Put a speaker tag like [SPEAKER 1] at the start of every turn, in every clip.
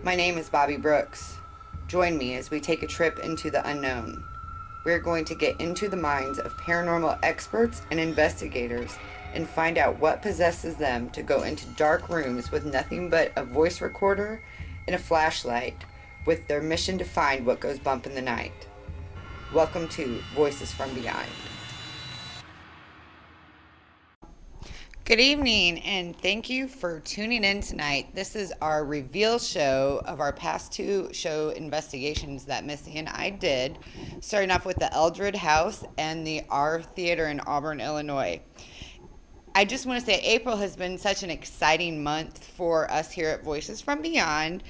[SPEAKER 1] My name is Bobby Brooks. Join me as we take a trip into the unknown. We're going to get into the minds of paranormal experts and investigators and find out what possesses them to go into dark rooms with nothing but a voice recorder and a flashlight, with their mission to find what goes bump in the night. Welcome to Voices from Beyond. Good evening, and thank you for tuning in tonight. This is our reveal show of our past two show investigations that Missy and I did, starting off with the Eldred House and the R Theater in Auburn, Illinois. I just want to say April has been such an exciting month for us here at Voices from Beyond,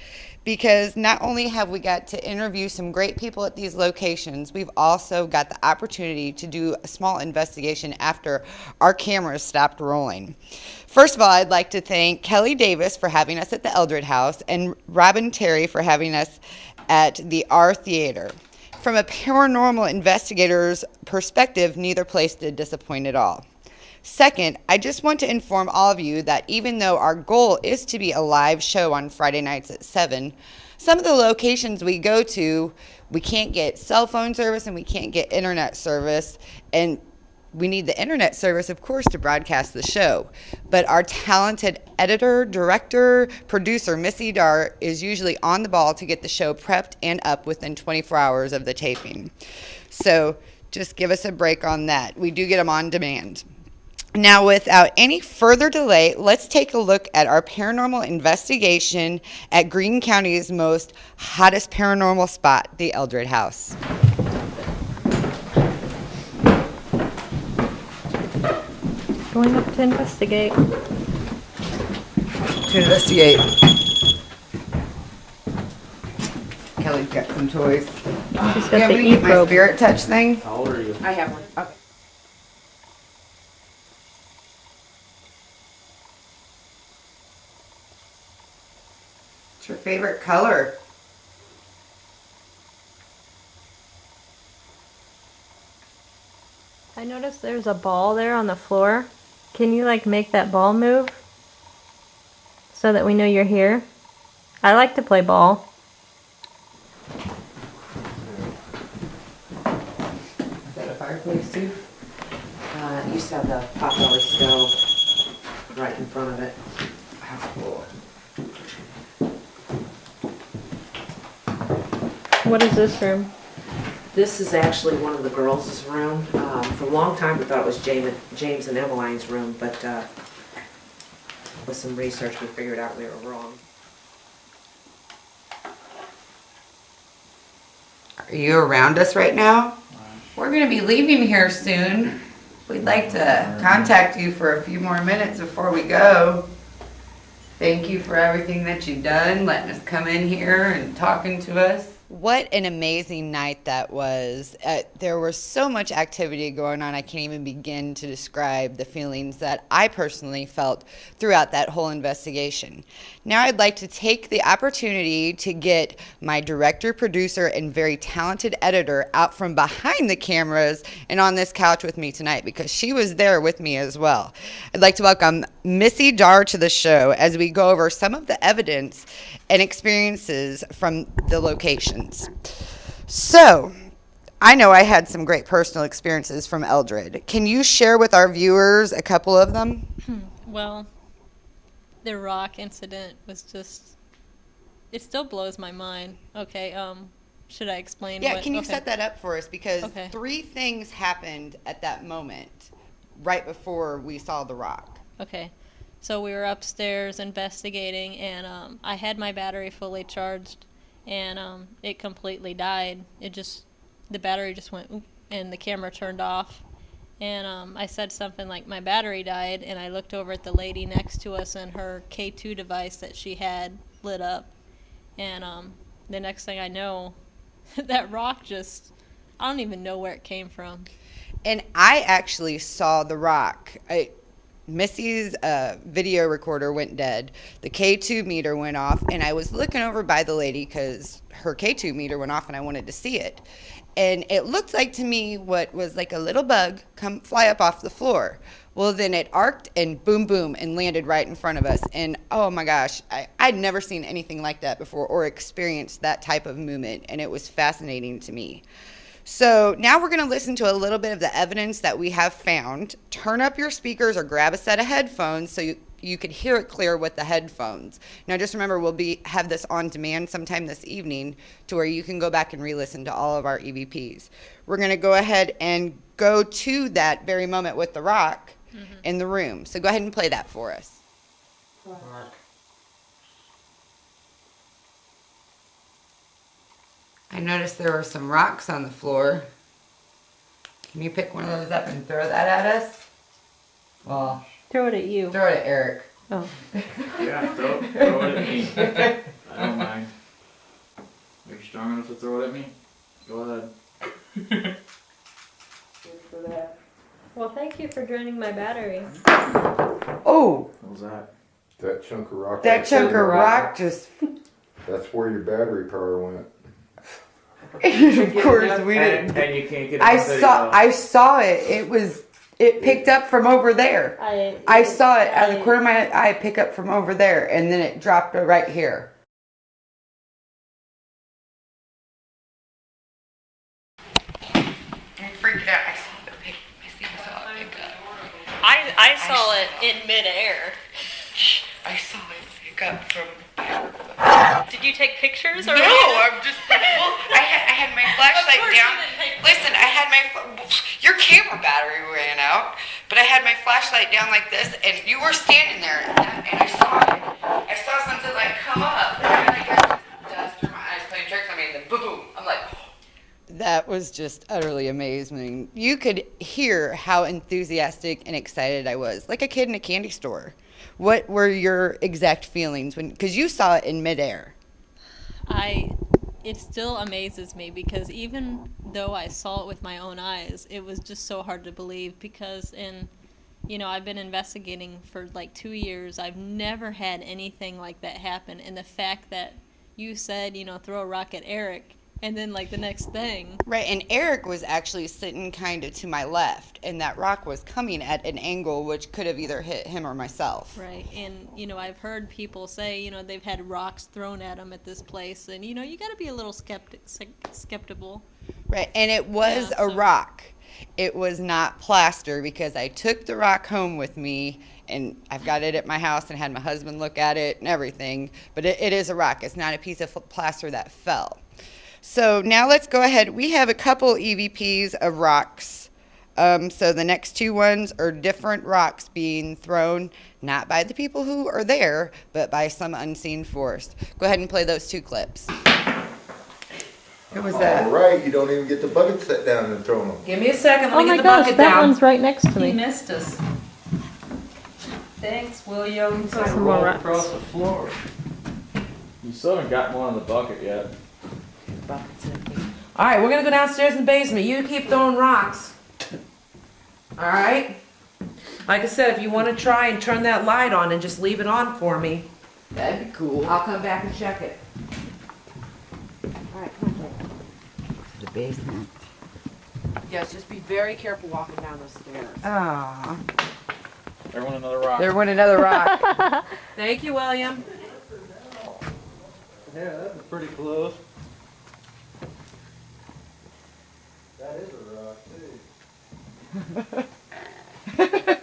[SPEAKER 1] because not only have we got to interview some great people at these locations, we've also got the opportunity to do a small investigation after our cameras stopped rolling. First of all, I'd like to thank Kelly Davis for having us at the Eldred House and Robin Terry for having us at the R Theater. From a paranormal investigator's perspective, neither place did disappoint at all. Second, I just want to inform all of you that even though our goal is to be a live show on Friday nights at 7, some of the locations we go to, we can't get cell phone service and we can't get internet service. And we need the internet service, of course, to broadcast the show. But our talented editor, director, producer, Missy Dar, is usually on the ball to get the show prepped and up within 24 hours of the taping. So just give us a break on that. We do get them on demand. Now, without any further delay, let's take a look at our paranormal investigation at Greene County's most hottest paranormal spot, the Eldred House.
[SPEAKER 2] Going up to investigate.
[SPEAKER 1] Kelly's got some toys.
[SPEAKER 2] She's got
[SPEAKER 1] Yeah,
[SPEAKER 2] the
[SPEAKER 1] we get my
[SPEAKER 2] e-probe.
[SPEAKER 1] spirit touch thing.
[SPEAKER 3] How old are you?
[SPEAKER 1] I have one. Okay. What's your favorite color?
[SPEAKER 2] I noticed there's a ball there on the floor. Can you make that ball move? So that we know you're here? I like to play ball.
[SPEAKER 1] Is that a fireplace too?
[SPEAKER 3] You used to have the potbelly stove right in front of it.
[SPEAKER 1] That's cool.
[SPEAKER 2] What is this room?
[SPEAKER 3] This is actually one of the girls' room. For a long time we thought it was James and Emmeline's room, but with some research we figured out we were wrong.
[SPEAKER 1] Are you around us right now? We're going to be leaving here soon. We'd like to contact you for a few more minutes before we go. Thank you for everything that you've done, letting us come in here and talking to us. What an amazing night that was. There was so much activity going on, I can't even begin to describe the feelings that I personally felt throughout that whole investigation. Now I'd like to take the opportunity to get my director, producer, and very talented editor out from behind the cameras and on this couch with me tonight, because she was there with me as well. I'd like to welcome Missy Dar to the show as we go over some of the evidence and experiences from the locations. So, I know I had some great personal experiences from Eldred. Can you share with our viewers a couple of them?
[SPEAKER 4] Well, the rock incident was just, it still blows my mind. Okay, should I explain?
[SPEAKER 1] Yeah, can you set that up for us? Because
[SPEAKER 4] Okay.
[SPEAKER 1] 3 things happened at that moment, right before we saw the rock.
[SPEAKER 4] Okay, so we were upstairs investigating, and I had my battery fully charged, and it completely died. The battery just went, oop, and the camera turned off. And I said something like, my battery died, and I looked over at the lady next to us, and her K2 device that she had lit up. And the next thing I know, that rock just, I don't even know where it came from.
[SPEAKER 1] And I actually saw the rock. Missy's video recorder went dead. The K2 meter went off, and I was looking over by the lady because her K2 meter went off and I wanted to see it. And it looked like to me what was like a little bug come fly up off the floor. Well, then it arced and boom, boom, and landed right in front of us. And oh my gosh, I'd never seen anything like that before or experienced that type of movement. And it was fascinating to me. So now we're going to listen to a little bit of the evidence that we have found. Turn up your speakers or grab a set of headphones so you can hear it clear with the headphones. Now just remember, we'll have this on demand sometime this evening to where you can go back and re-listen to all of our EVPs. We're going to go ahead and go to that very moment with the rock in the room. So go ahead and play that for us. I noticed there were some rocks on the floor. Can you pick one of those up and throw that at us? Well,
[SPEAKER 2] Throw it at you.
[SPEAKER 1] throw it at Eric.
[SPEAKER 2] Oh.
[SPEAKER 5] Yeah, throw it at me. I don't mind. Are you strong enough to throw it at me? Go ahead.
[SPEAKER 2] Well, thank you for draining my battery.
[SPEAKER 1] Oh,
[SPEAKER 5] What was that?
[SPEAKER 6] That chunk of rock.
[SPEAKER 1] that chunk of rock just...
[SPEAKER 6] That's where your battery power went.
[SPEAKER 1] Of course, we didn't.
[SPEAKER 5] And you can't get it
[SPEAKER 1] I
[SPEAKER 5] on video.
[SPEAKER 1] saw it. It picked up from over there. I saw it out of the corner of my eye pick up from over there, and then it dropped right here. I freaked out. I saw it pick up.
[SPEAKER 4] I saw it in midair.
[SPEAKER 1] I saw it pick up from.
[SPEAKER 4] Did you take pictures or?
[SPEAKER 1] No, I'm just. Well, I had my flashlight
[SPEAKER 4] Of course
[SPEAKER 1] down.
[SPEAKER 4] you didn't take
[SPEAKER 1] Listen, I had my. Your camera battery ran out, but I had my flashlight down like this, and you were standing there, and I saw it. I saw something like come up, and I got dust or my eyes playing tricks on me, and then boom, I'm like. That was just utterly amazing. You could hear how enthusiastic and excited I was, like a kid in a candy store. What were your exact feelings because you saw it in midair?
[SPEAKER 4] It still amazes me because even though I saw it with my own eyes, it was just so hard to believe because I've been investigating for like 2 years. I've never had anything like that happen. And the fact that you said, throw a rock at Eric, and then like the next thing.
[SPEAKER 1] Right, and Eric was actually sitting kind of to my left, and that rock was coming at an angle which could have either hit him or myself.
[SPEAKER 4] Right, and I've heard people say, they've had rocks thrown at them at this place, and you got to be a little skeptical.
[SPEAKER 1] Right, and it was
[SPEAKER 4] Yeah,
[SPEAKER 1] a rock. It was not plaster because I took the rock home with me, and I've got it at my house and had my husband look at it and everything. But it is a rock. It's not a piece of plaster that fell. So now let's go ahead. We have a couple EVPs of rocks. So the next two ones are different rocks being thrown, not by the people who are there, but by some unseen force. Go ahead and play those two clips. Who was that?
[SPEAKER 6] All right, you don't even get the bucket set down and throw them.
[SPEAKER 3] Give me a second, let
[SPEAKER 2] Oh
[SPEAKER 3] me
[SPEAKER 2] my
[SPEAKER 3] get the
[SPEAKER 2] gosh,
[SPEAKER 3] bucket
[SPEAKER 2] that
[SPEAKER 3] down.
[SPEAKER 2] one's right next to
[SPEAKER 3] He
[SPEAKER 2] me.
[SPEAKER 3] missed us. Thanks, William.
[SPEAKER 2] Some more rocks.
[SPEAKER 5] Across the floor. You still haven't gotten one in the bucket yet.
[SPEAKER 3] All right, we're gonna go downstairs in the basement. You keep throwing rocks. All right. Like I said, if you want to try and turn that light on and just leave it on for me,
[SPEAKER 1] That'd be cool.
[SPEAKER 3] I'll come back and check it. All right, come on.
[SPEAKER 1] The basement.
[SPEAKER 3] Yes, just be very careful walking down those stairs.
[SPEAKER 1] Ah,
[SPEAKER 5] There went another rock.
[SPEAKER 1] there went another rock.
[SPEAKER 3] Thank you, William.
[SPEAKER 5] Yeah, that was pretty close.
[SPEAKER 6] That is a rock,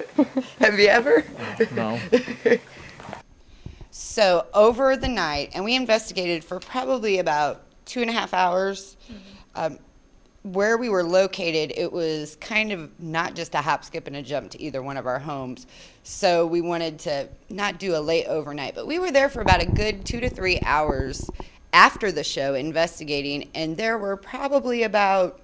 [SPEAKER 6] too.
[SPEAKER 1] Have you ever?
[SPEAKER 5] No.
[SPEAKER 1] So over the night, and we investigated for probably about 2.5 hours. Where we were located, it was kind of not just a hop, skip, and a jump to either one of our homes. So we wanted to not do a late overnight, but we were there for about a good 2 to 3 hours after the show investigating, and there were probably about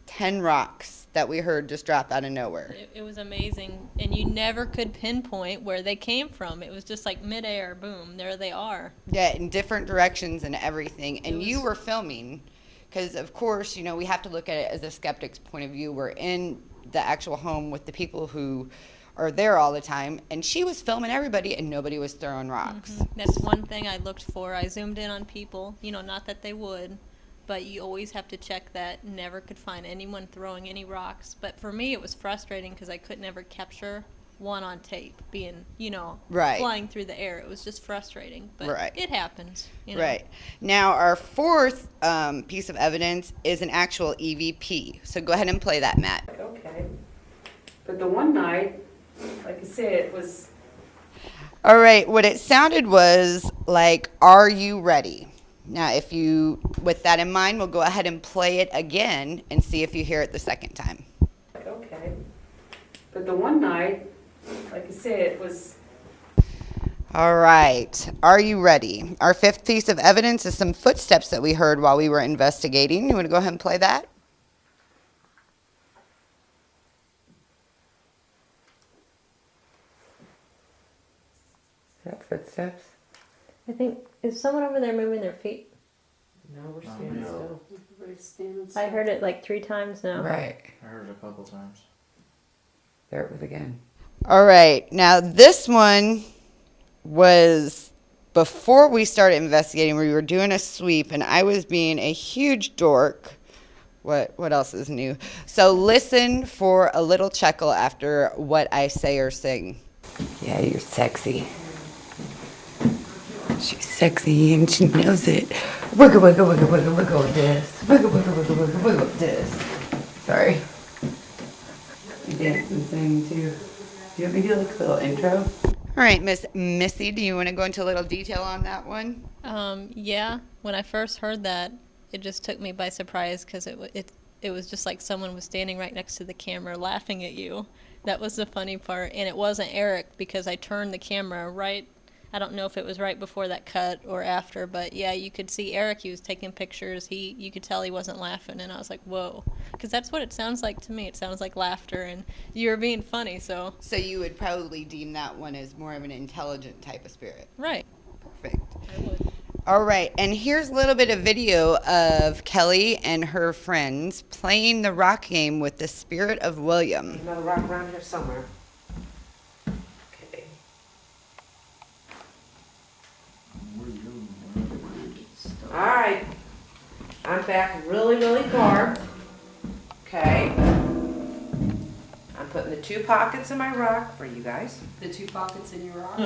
[SPEAKER 1] 10 rocks that we heard just drop out of nowhere.
[SPEAKER 4] It was amazing, and you never could pinpoint where they came from. It was just like midair, boom, there they are.
[SPEAKER 1] Yeah, in different directions and everything. And
[SPEAKER 4] It
[SPEAKER 1] you
[SPEAKER 4] was-
[SPEAKER 1] were filming because, of course, we have to look at it as a skeptic's point of view. We're in the actual home with the people who are there all the time, and she was filming everybody and nobody was throwing rocks.
[SPEAKER 4] That's one thing I looked for. I zoomed in on people, not that they would, but you always have to check that. Never could find anyone throwing any rocks. But for me, it was frustrating because I could never capture one on tape being,
[SPEAKER 1] Right.
[SPEAKER 4] flying through the air. It was just frustrating, but
[SPEAKER 1] Right.
[SPEAKER 4] it happens.
[SPEAKER 1] Right. Now, our fourth piece of evidence is an actual EVP. So go ahead and play that, Matt.
[SPEAKER 7] Okay. But the one night, like I said, it was,
[SPEAKER 1] All right. What it sounded was like, "Are you ready?" Now, with that in mind, we'll go ahead and play it again and see if you hear it the second time.
[SPEAKER 7] okay. But the one night, like I said, it was,
[SPEAKER 1] All right. Are you ready? Our fifth piece of evidence is some footsteps that we heard while we were investigating. You want to go ahead and play that?
[SPEAKER 3] Is that footsteps?
[SPEAKER 2] I think, is someone over there moving their feet?
[SPEAKER 3] No, we're standing still.
[SPEAKER 7] everybody standing
[SPEAKER 2] I
[SPEAKER 7] still.
[SPEAKER 2] heard it like 3 times now.
[SPEAKER 3] Right.
[SPEAKER 5] I heard it a couple times.
[SPEAKER 3] There it was again.
[SPEAKER 1] All right. Now, this one was before we started investigating. We were doing a sweep, and I was being a huge dork. What else is new? So listen for a little chuckle after what I say or sing.
[SPEAKER 3] Yeah, you're sexy. She's sexy and she knows it. Wiggle, wiggle, wiggle, wiggle, wiggle this. Wiggle, wiggle, wiggle, wiggle, wiggle this. Sorry. I dance and sing too. Do you want me to do like a little intro?
[SPEAKER 1] All right, Miss Missy, do you want to go into a little detail on that one?
[SPEAKER 4] Yeah. When I first heard that, it just took me by surprise because it was just like someone was standing right next to the camera laughing at you. That was the funny part. And it wasn't Eric because I turned the camera right. I don't know if it was right before that cut or after, but yeah, you could see Eric. He was taking pictures. You could tell he wasn't laughing, and I was like, whoa. Because that's what it sounds like to me. It sounds like laughter, and you were being funny, so.
[SPEAKER 1] So you would probably deem that one as more of an intelligent type of spirit.
[SPEAKER 4] Right.
[SPEAKER 1] Perfect.
[SPEAKER 4] I would.
[SPEAKER 1] All right, and here's a little bit of video of Kelly and her friends playing the rock game with the spirit of William.
[SPEAKER 3] Another rock around here somewhere. Okay. Alright. I'm back really, really far. Okay. I'm putting the 2 pockets in my rock for you guys.
[SPEAKER 7] The 2 pockets in your rock.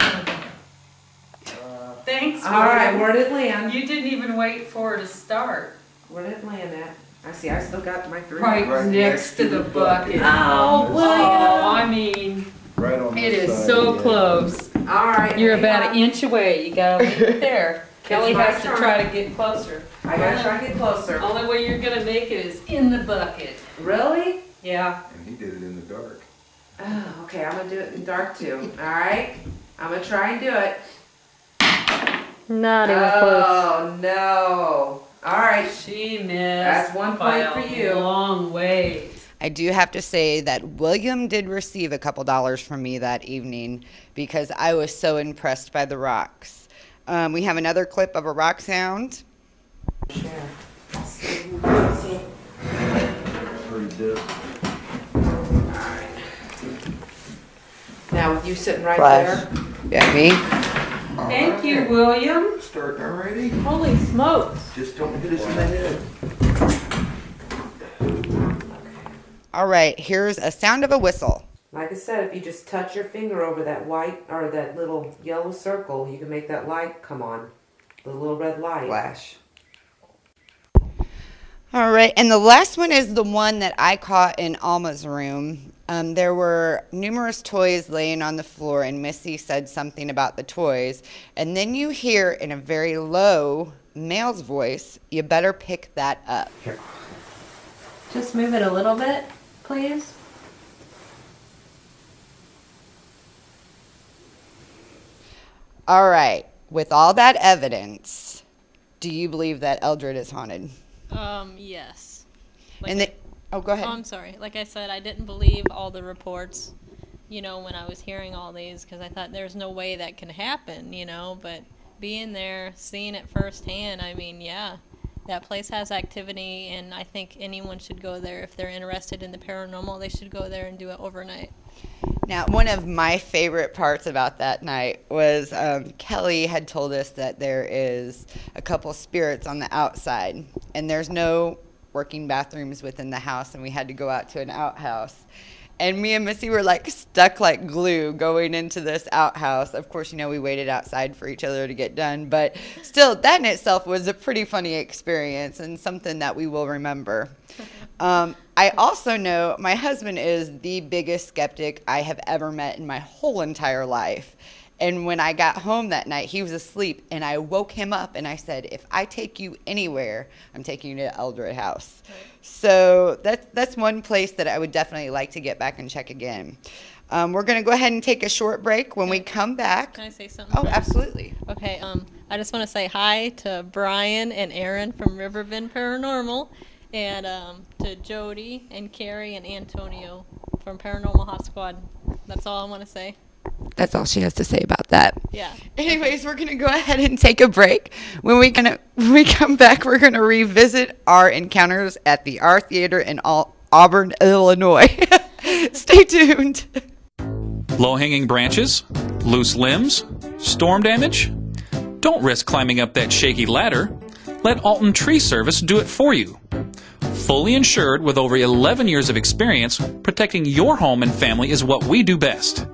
[SPEAKER 7] Thanks,
[SPEAKER 3] Alright,
[SPEAKER 7] William.
[SPEAKER 3] where did it land?
[SPEAKER 7] You didn't even wait for it to start.
[SPEAKER 3] Where did it land at? I see, I still got my 3.
[SPEAKER 7] Right,
[SPEAKER 6] Right
[SPEAKER 7] next to the bucket.
[SPEAKER 3] Oh,
[SPEAKER 7] Oh, I mean,
[SPEAKER 6] Right on
[SPEAKER 7] it
[SPEAKER 6] this
[SPEAKER 7] is
[SPEAKER 6] side,
[SPEAKER 7] so
[SPEAKER 6] yeah.
[SPEAKER 7] close.
[SPEAKER 3] Alright.
[SPEAKER 7] You're about an inch away. You gotta leave it there. Kelly
[SPEAKER 3] my
[SPEAKER 7] has to
[SPEAKER 3] turn.
[SPEAKER 7] try to get closer.
[SPEAKER 3] I gotta try to get closer.
[SPEAKER 7] Only way you're gonna make it is in the bucket.
[SPEAKER 3] Really?
[SPEAKER 7] Yeah.
[SPEAKER 6] And he did it in the dark.
[SPEAKER 3] Oh, okay, I'm gonna do it in dark too. Alright? I'm gonna try and do it.
[SPEAKER 2] Not even close.
[SPEAKER 3] Oh, no. Alright.
[SPEAKER 7] She missed.
[SPEAKER 3] That's 1
[SPEAKER 7] by
[SPEAKER 3] point
[SPEAKER 7] a
[SPEAKER 3] for you.
[SPEAKER 7] long way.
[SPEAKER 1] I do have to say that William did receive a couple dollars from me that evening because I was so impressed by the rocks. We have another clip of a rock sound.
[SPEAKER 3] Share.
[SPEAKER 6] Pretty deep.
[SPEAKER 3] Now with you sitting right
[SPEAKER 1] Flash.
[SPEAKER 3] there.
[SPEAKER 1] Yeah, me?
[SPEAKER 7] Thank you, William.
[SPEAKER 6] Starting already?
[SPEAKER 7] Holy smokes.
[SPEAKER 6] Just don't hit us in the head.
[SPEAKER 1] All right, here's a sound of a whistle.
[SPEAKER 3] Like I said, if you just touch your finger over that white or that little yellow circle, you can make that light come on. The little red light.
[SPEAKER 1] Flash. All right, and the last one is the one that I caught in Alma's room. There were numerous toys laying on the floor, and Missy said something about the toys. And then you hear in a very low male's voice, "You better pick that up."
[SPEAKER 3] Here.
[SPEAKER 2] Just move it a little bit, please.
[SPEAKER 1] All right, with all that evidence, do you believe that Eldred is haunted?
[SPEAKER 4] Yes.
[SPEAKER 1] Go ahead.
[SPEAKER 4] Oh, I'm sorry. Like I said, I didn't believe all the reports, when I was hearing all these, because I thought there's no way that can happen, but being there, seeing it firsthand, I mean, yeah, that place has activity, and I think anyone should go there. If they're interested in the paranormal, they should go there and do it overnight.
[SPEAKER 1] Now, one of my favorite parts about that night was Kelly had told us that there is a couple spirits on the outside, and there's no working bathrooms within the house, and we had to go out to an outhouse. And me and Missy were like stuck like glue going into this outhouse. Of course, you know, we waited outside for each other to get done, but still, that in itself was a pretty funny experience and something that we will remember. I also know my husband is the biggest skeptic I have ever met in my whole entire life. And when I got home that night, he was asleep, and I woke him up, and I said, if I take you anywhere, I'm taking you to Eldred House. Right. So that's one place that I would definitely like to get back and check again. We're going to go ahead and take a short break. When we come back.
[SPEAKER 4] Can I say something?
[SPEAKER 1] Oh, absolutely.
[SPEAKER 4] Okay, I just want to say hi to Brian and Aaron from RiverBend Paranormal, and to Jody and Carrie and Antonio from Paranormal Hot Squad. That's all I want to say.
[SPEAKER 1] That's all she has to say about that.
[SPEAKER 4] Yeah.
[SPEAKER 1] Anyways, we're going to go ahead and take a break. When we come back, we're going to revisit our encounters at the R Theater in Auburn, Illinois. Stay tuned.
[SPEAKER 8] Low-hanging branches, loose limbs, storm damage? Don't risk climbing up that shaky ladder. Let Alton Tree Service do it for you. Fully insured with over 11 years of experience, protecting your home and family is what we do best.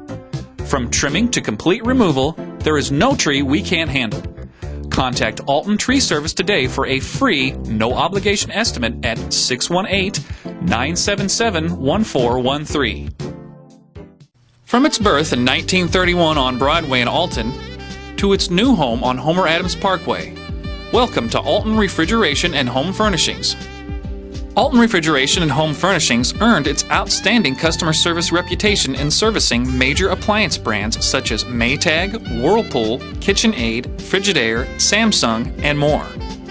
[SPEAKER 8] From trimming to complete removal, there is no tree we can't handle. Contact Alton Tree Service today for a free, no-obligation estimate at 618-977-1413. From its birth in 1931 on Broadway in Alton to its new home on Homer Adams Parkway, welcome to Alton Refrigeration and Home Furnishings. Alton Refrigeration and Home Furnishings earned its outstanding customer service reputation in servicing major appliance brands such as Maytag, Whirlpool, KitchenAid, Frigidaire, Samsung, and more.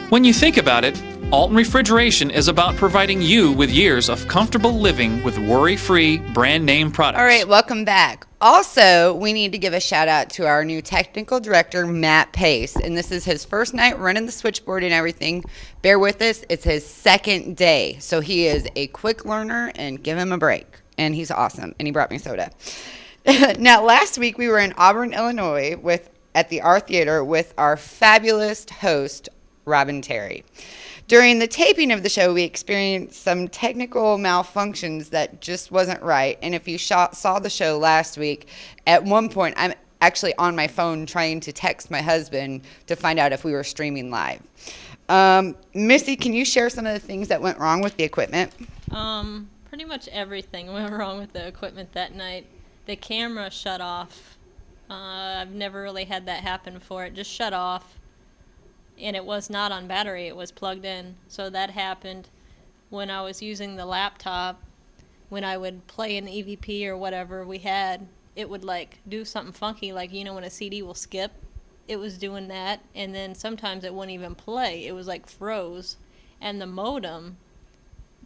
[SPEAKER 8] When you think about it, Alton Refrigeration is about providing you with years of comfortable living with worry-free brand name products.
[SPEAKER 1] All right, welcome back. Also, we need to give a shout out to our new technical director, Matt Pace. And this is his first night running the switchboard and everything. Bear with us, it's his second day. So he is a quick learner, and give him a break. And he's awesome. And he brought me soda. Now, last week we were in Auburn, Illinois at the R Theater with our fabulous host, Robin Terry. During the taping of the show, we experienced some technical malfunctions that just wasn't right. And if you saw the show last week, at one point, I'm actually on my phone trying to text my husband to find out if we were streaming live. Missy, can you share some of the things that went wrong with the equipment?
[SPEAKER 4] Pretty much everything went wrong with the equipment that night. The camera shut off. I've never really had that happen before. It just shut off. And it was not on battery, it was plugged in. So that happened when I was using the laptop. When I would play an EVP or whatever we had, it would like do something funky, like, you know, when a CD will skip. It was doing that, and then sometimes it wouldn't even play. It was like froze. And the modem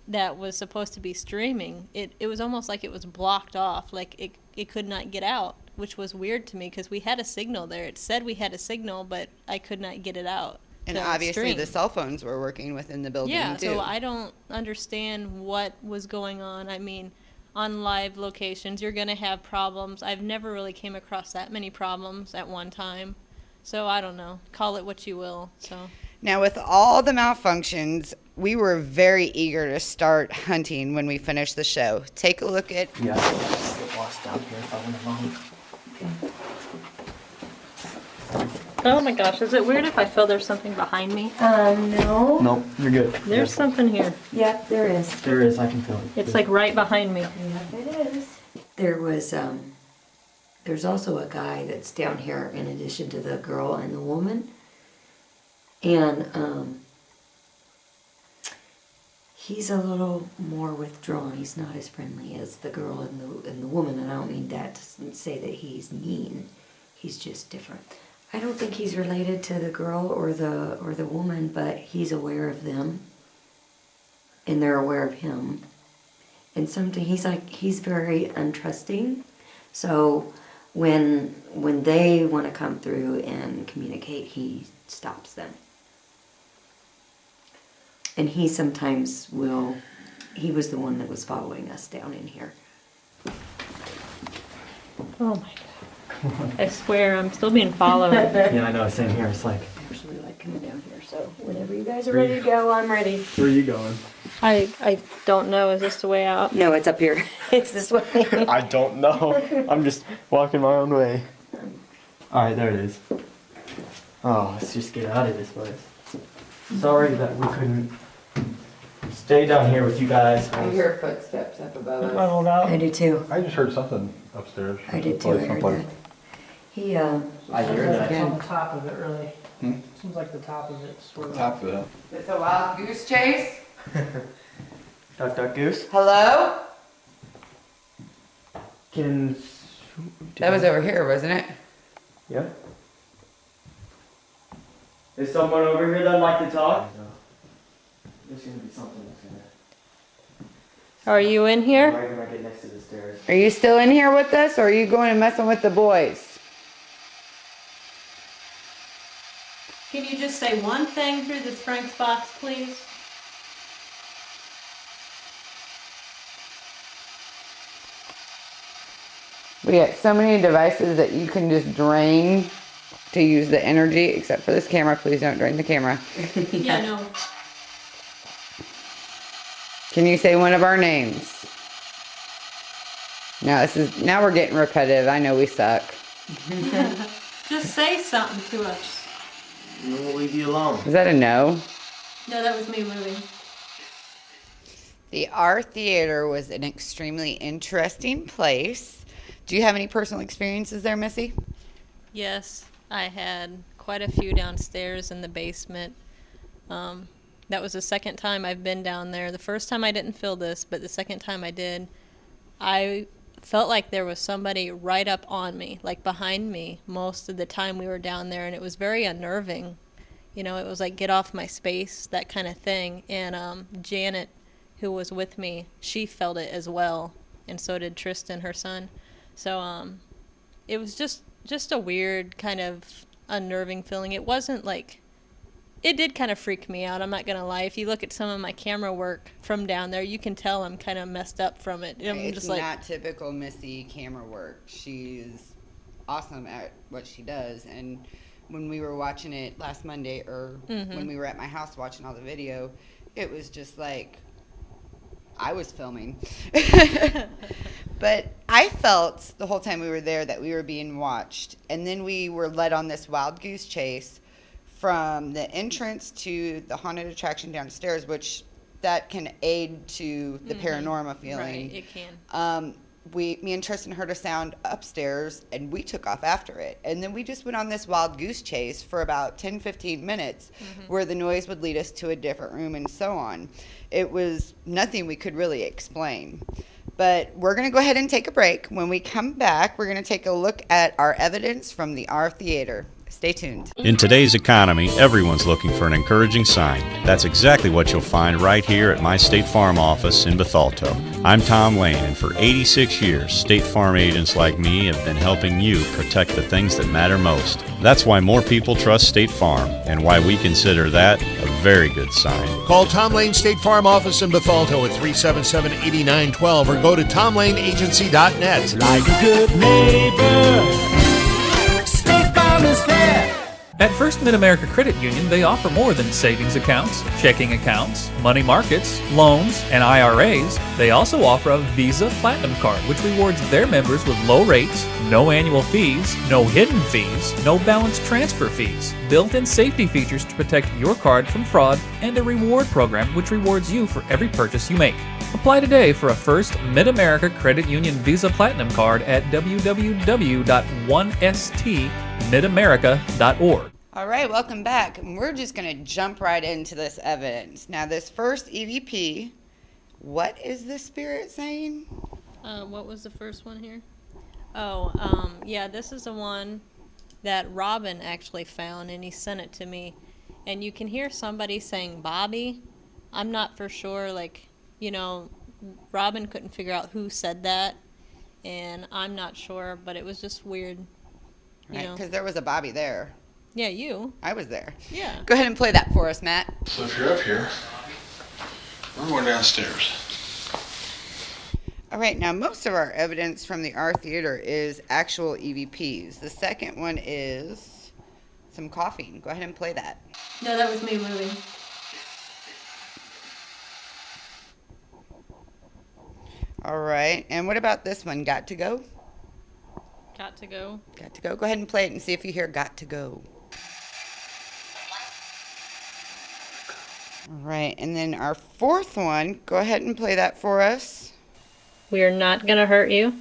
[SPEAKER 4] that was supposed to be streaming, it was almost like it was blocked off, like it could not get out, which was weird to me because we had a signal there. It said we had a signal, but I could not get it out.
[SPEAKER 1] And obviously the cell phones were working within the building, too.
[SPEAKER 4] So I don't understand what was going on. I mean, on live locations, you're going to have problems. I've never really came across that many problems at one time. So I don't know. Call it what you will. So
[SPEAKER 1] now, with all the malfunctions, we were very eager to start hunting when we finished the show. Take a look at...
[SPEAKER 5] Yeah, I'll just get lost down here if I want to alone.
[SPEAKER 4] oh my gosh, is it weird if I feel there's something behind me?
[SPEAKER 2] No.
[SPEAKER 5] Nope, you're good.
[SPEAKER 4] There's something here.
[SPEAKER 2] Yep, there is.
[SPEAKER 5] There is, I can feel it.
[SPEAKER 4] It's like right behind me.
[SPEAKER 2] Yep, it is.
[SPEAKER 3] There was, there's also a guy that's down here in addition to the girl and the woman. And, he's a little more withdrawn. He's not as friendly as the girl and the woman. And I don't mean that to say that he's mean. He's just different. I don't think he's related to the girl or the woman, but he's aware of them. And they're aware of him. And he's very untrusting. So when they want to come through and communicate, he stops them. And he sometimes he was the one that was following us down in here.
[SPEAKER 2] Oh my god. I swear, I'm still being followed.
[SPEAKER 9] Yeah, I know, same here. It's like,
[SPEAKER 2] I usually like coming down here, so whenever you guys are ready to go, I'm ready.
[SPEAKER 9] where are you going?
[SPEAKER 2] I don't know. Is this the way out?
[SPEAKER 3] No, it's up here. It's this way.
[SPEAKER 9] I don't know. I'm just walking my own way. Alright, there it is. Oh, let's just get out of this place. Sorry that we couldn't stay down here with you guys.
[SPEAKER 1] I hear footsteps up above us.
[SPEAKER 9] Leveled out.
[SPEAKER 3] I do too.
[SPEAKER 6] I just heard something upstairs.
[SPEAKER 3] I did too. I heard that. He,
[SPEAKER 9] I hear that.
[SPEAKER 10] It's on the top of it, really.
[SPEAKER 6] Hmm?
[SPEAKER 10] Seems like the top of it. Sort of.
[SPEAKER 6] Top of it.
[SPEAKER 1] It's a wild goose chase.
[SPEAKER 9] Duck, duck, goose.
[SPEAKER 1] Hello?
[SPEAKER 9] Can...
[SPEAKER 1] That was over here, wasn't it?
[SPEAKER 9] Yeah. Is someone over here that'd like to talk? There's gonna be something that's gonna...
[SPEAKER 2] Are you in here?
[SPEAKER 9] Right when I get next to the stairs.
[SPEAKER 1] Are you still in here with us, or are you going and messing with the boys?
[SPEAKER 2] Can you just say one thing through this Frank's box, please?
[SPEAKER 1] We got so many devices that you can just drain to use the energy, except for this camera. Please don't drain the camera.
[SPEAKER 2] Yeah, no.
[SPEAKER 1] Can you say one of our names? Now we're getting repetitive. I know we suck.
[SPEAKER 2] Just say something to us.
[SPEAKER 9] We'll leave you alone.
[SPEAKER 1] Is that a no?
[SPEAKER 2] No, that was me moving.
[SPEAKER 1] The R Theater was an extremely interesting place. Do you have any personal experiences there, Missy?
[SPEAKER 4] Yes, I had quite a few downstairs in the basement. That was the second time I've been down there. The first time I didn't feel this, but the second time I did, I felt like there was somebody right up on me, like behind me, most of the time we were down there, and it was very unnerving. You know, it was like, get off my space, that kind of thing. And Janet, who was with me, she felt it as well, and so did Tristan, her son. So it was just a weird kind of unnerving feeling. It wasn't like, it did kind of freak me out, I'm not going to lie. If you look at some of my camera work from down there, you can tell I'm kind of messed up from it. I'm
[SPEAKER 1] It's
[SPEAKER 4] just like,
[SPEAKER 1] not typical Missy camera work. She's awesome at what she does. And when we were watching it last Monday, or when we were at my house watching all the video, it was just like, I was filming. But I felt the whole time we were there that we were being watched. And then we were led on this wild goose chase from the entrance to the haunted attraction downstairs, which that can aid to the paranormal feeling.
[SPEAKER 4] right, it can.
[SPEAKER 1] Me and Tristan heard a sound upstairs, and we took off after it. And then we just went on this wild goose chase for about 10, 15 minutes, where the noise would lead us to a different room and so on. It was nothing we could really explain. But we're going to go ahead and take a break. When we come back, we're going to take a look at our evidence from the R Theater. Stay tuned.
[SPEAKER 11] In today's economy, everyone's looking for an encouraging sign. That's exactly what you'll find right here at my State Farm office in Bethalto. I'm Tom Lane, and for 86 years, State Farm agents like me have been helping you protect the things that matter most. That's why more people trust State Farm, and why we consider that a very good sign.
[SPEAKER 12] Call Tom Lane State Farm office in Bethalto at 377-8912 or go to tomlaneagency.net.
[SPEAKER 10] Like a good neighbor, State Farm is fair.
[SPEAKER 8] At First Mid-America Credit Union, they offer more than savings accounts, checking accounts, money markets, loans, and IRAs. They also offer a Visa Platinum Card, which rewards their members with low rates, no annual fees, no hidden fees, no balance transfer fees, built-in safety features to protect your card from fraud, and a reward program which rewards you for every purchase you make. Apply today for a First Mid-America Credit Union Visa Platinum Card at www.1stmidamerica.org.
[SPEAKER 1] All right, welcome back. And we're just going to jump right into this evidence. Now, this first EVP, what is the spirit saying?
[SPEAKER 4] What was the first one here? Oh, yeah, this is the one that Robin actually found, and he sent it to me. And you can hear somebody saying Bobby. I'm not for sure, like, you know, Robin couldn't figure out who said that, and I'm not sure, but it was just weird.
[SPEAKER 1] Right, because there was a Bobby there.
[SPEAKER 4] Yeah, you.
[SPEAKER 1] I was there.
[SPEAKER 4] Yeah.
[SPEAKER 1] Go ahead and play that for us, Matt.
[SPEAKER 6] So if you're up here, we're going downstairs.
[SPEAKER 1] All right, now most of our evidence from the R Theater is actual EVPs. The second one is some coughing. Go ahead and play that.
[SPEAKER 4] No, that was me moving.
[SPEAKER 1] All right, and what about this one? Got to go?
[SPEAKER 4] Got to go.
[SPEAKER 1] Got to go. Go ahead and play it and see if you hear got to go. All right, and then our fourth one, go ahead and play that for us.
[SPEAKER 4] We are not gonna hurt you.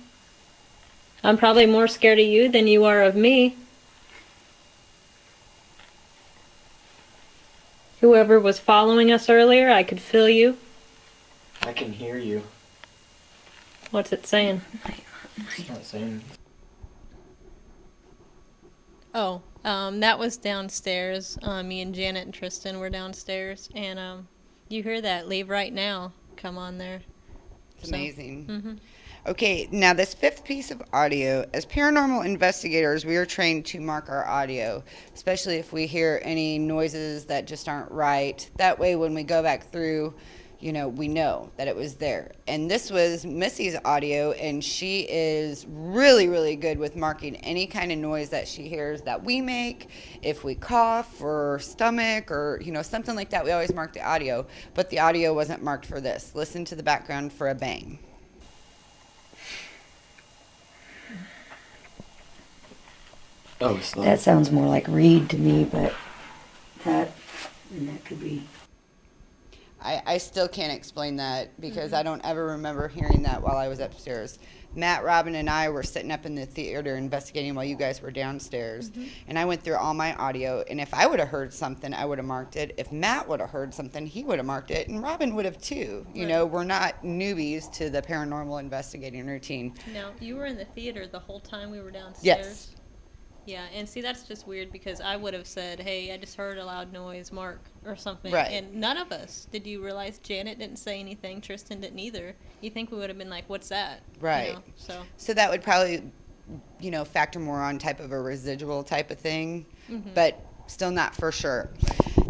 [SPEAKER 4] I'm probably more scared of you than you are of me. Whoever was following us earlier, I could feel you.
[SPEAKER 9] I can hear you.
[SPEAKER 4] What's it saying?
[SPEAKER 9] It's not saying.
[SPEAKER 4] Oh, that was downstairs. Me and Janet and Tristan were downstairs, and you hear that? Leave right now. Come on there.
[SPEAKER 1] It's amazing.
[SPEAKER 4] Mm-hmm.
[SPEAKER 1] Okay, now this fifth piece of audio, as paranormal investigators, we are trained to mark our audio, especially if we hear any noises that just aren't right. That way, when we go back through, we know that it was there. And this was Missy's audio, and she is really, really good with marking any kind of noise that she hears that we make. If we cough or stomach or, something like that, we always mark the audio. But the audio wasn't marked for this. Listen to the background for a bang.
[SPEAKER 9] Oh, slow.
[SPEAKER 3] That sounds more like Reed to me, but that could be.
[SPEAKER 1] I still can't explain that because I don't ever remember hearing that while I was upstairs. Matt, Robin, and I were sitting up in the theater investigating while you guys were downstairs. And I went through all my audio, and if I would have heard something, I would have marked it. If Matt would have heard something, he would have marked it, and Robin would have too. We're not newbies to the paranormal investigating routine.
[SPEAKER 4] Now, you were in the theater the whole time we were downstairs?
[SPEAKER 1] Yes.
[SPEAKER 4] Yeah, and see, that's just weird because I would have said, hey, I just heard a loud noise, Mark, or something.
[SPEAKER 1] Right.
[SPEAKER 4] And none of us. Did you realize Janet didn't say anything? Tristan didn't either. You think we would have been like, what's that?
[SPEAKER 1] Right. So that would probably, factor more on type of a residual type of thing, but still not for sure.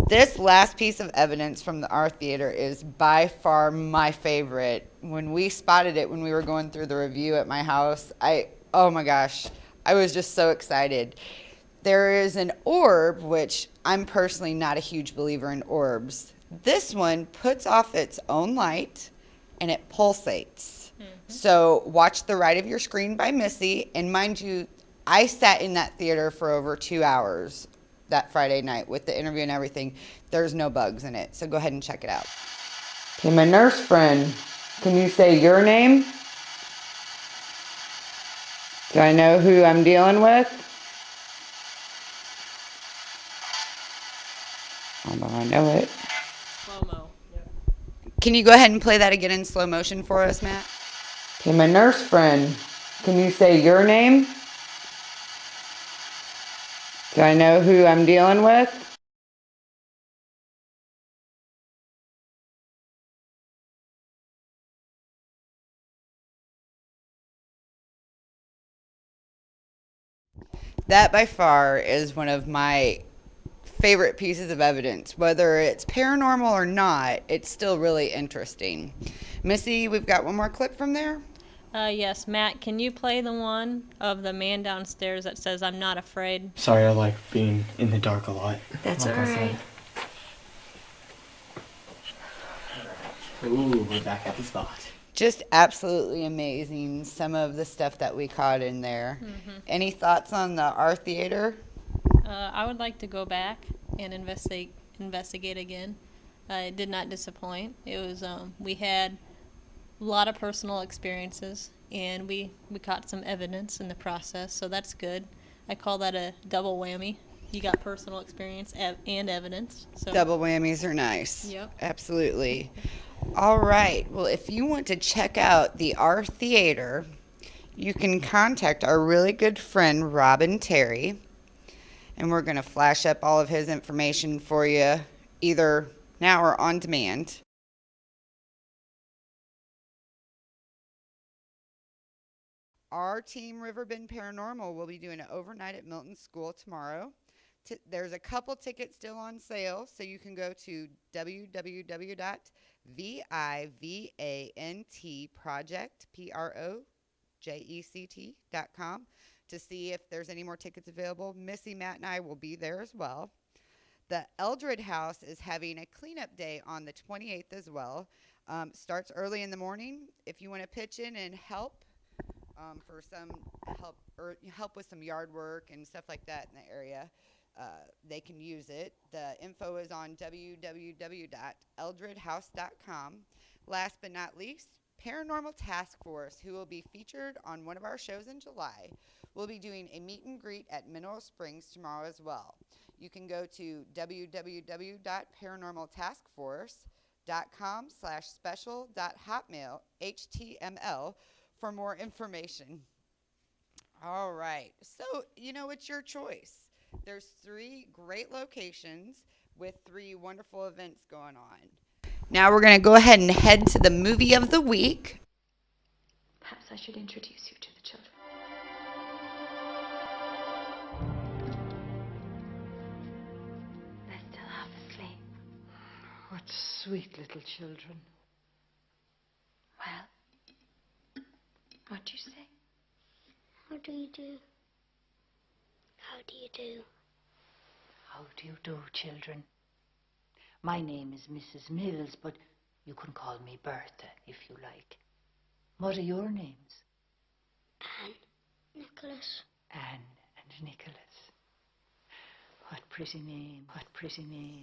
[SPEAKER 1] This last piece of evidence from the R Theater is by far my favorite. When we spotted it when we were going through the review at my house, oh my gosh, I was just so excited. There is an orb, which I'm personally not a huge believer in orbs. This one puts off its own light and it pulsates. So watch the right of your screen by Missy. And mind you, I sat in that theater for over 2 hours that Friday night with the interview and everything. There's no bugs in it. So go ahead and check it out. Okay, my nurse friend, can you say your name? Do I know who I'm dealing with? Although I know it.
[SPEAKER 4] Slow-mo. Yep.
[SPEAKER 1] Can you go ahead and play that again in slow motion for us, Matt? Okay, my nurse friend, can you say your name? Do I know who I'm dealing with? That by far is one of my favorite pieces of evidence. Whether it's paranormal or not, it's still really interesting. Missy, we've got one more clip from there.
[SPEAKER 4] Yes, Matt, can you play the one of the man downstairs that says, I'm not afraid?
[SPEAKER 9] Sorry, I like being in the dark a lot.
[SPEAKER 3] That's
[SPEAKER 9] like
[SPEAKER 3] all
[SPEAKER 9] I said.
[SPEAKER 3] right.
[SPEAKER 9] Ooh, we're back at the spot.
[SPEAKER 1] Just absolutely amazing, some of the stuff that we caught in there. Any thoughts on the R Theater?
[SPEAKER 4] I would like to go back and investigate again. It did not disappoint. It was we had a lot of personal experiences, and we caught some evidence in the process, so that's good. I call that a double whammy. You got personal experience and evidence. So.
[SPEAKER 1] Double whammies are nice.
[SPEAKER 4] Yep.
[SPEAKER 1] Absolutely. All right. Well, if you want to check out the R Theater, you can contact our really good friend, Robin Terry. And we're going to flash up all of his information for you, either now or on demand. Our team, RiverBend Paranormal, will be doing an overnight at Milton School tomorrow. There's a couple tickets still on sale, so you can go to www.vivantproject.com to see if there's any more tickets available. Missy, Matt, and I will be there as well. The Eldred House is having a cleanup day on the 28th as well. Starts early in the morning. If you want to pitch in and help for some help or help with some yard work and stuff like that in the area, they can use it. The info is on www.eldredhouse.com. Last but not least, Paranormal Task Force, who will be featured on one of our shows in July, will be doing a meet and greet at Mineral Springs tomorrow as well. You can go to www.paranormaltaskforce.com/special.hotmail.html for more information. All right. So, it's your choice. There's 3 great locations with 3 wonderful events going on. Now we're going to go ahead and head to the movie of the week.
[SPEAKER 13] Perhaps I should introduce you to the children. They're still half asleep.
[SPEAKER 14] What sweet little children.
[SPEAKER 13] Well, what do you say?
[SPEAKER 15] How do you do? How do you do?
[SPEAKER 14] How do you do, children? My name is Mrs. Mills, but you can call me Bertha if you like. What are your names?
[SPEAKER 15] Anne, Nicholas.
[SPEAKER 14] Anne and Nicholas. What pretty name, what pretty name.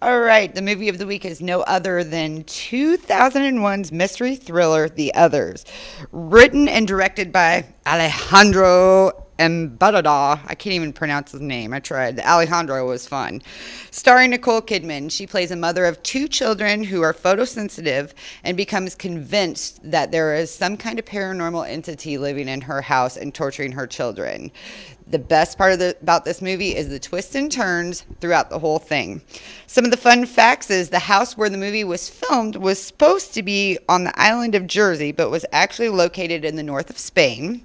[SPEAKER 1] All right, the movie of the week is no other than 2001's mystery thriller, The Others. Written and directed by Alejandro Embarada. I can't even pronounce his name. I tried. Alejandro was fun. Starring Nicole Kidman. She plays a mother of 2 children who are photosensitive and becomes convinced that there is some kind of paranormal entity living in her house and torturing her children. The best part about this movie is the twists and turns throughout the whole thing. Some of the fun facts is the house where the movie was filmed was supposed to be on the island of Jersey, but was actually located in the north of Spain.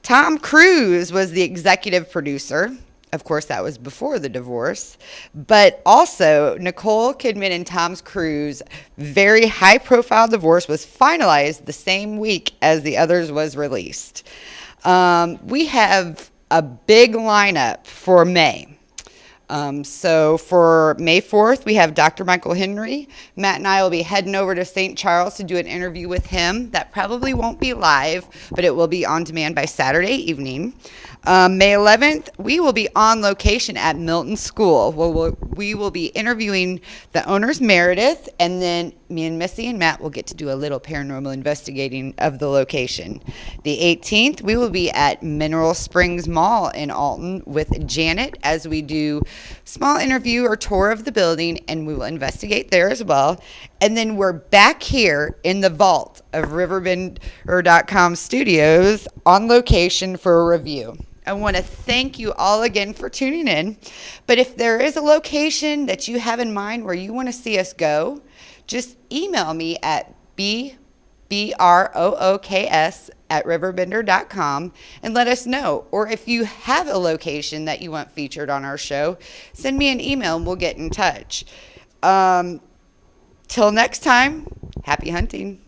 [SPEAKER 1] Tom Cruise was the executive producer. Of course, that was before the divorce. But also, Nicole Kidman and Tom Cruise' very high-profile divorce was finalized the same week as The Others was released. We have a big lineup for May. So for May 4th, we have Dr. Michael Henry. Matt and I will be heading over to St. Charles to do an interview with him. That probably won't be live, but it will be on demand by Saturday evening. May 11th, we will be on location at Milton School. We will be interviewing the owners, Meredith, and then me and Missy and Matt will get to do a little paranormal investigating of the location. The 18th, we will be at Mineral Springs Mall in Alton with Janet as we do small interview or tour of the building, and we will investigate there as well. And then we're back here in the vault of RiverBender.com studios on location for a review. I want to thank you all again for tuning in. But if there is a location that you have in mind where you want to see us go, just email me at brooks@riverbender.com and let us know. Or if you have a location that you want featured on our show, send me an email and we'll get in touch. Till next time, happy hunting.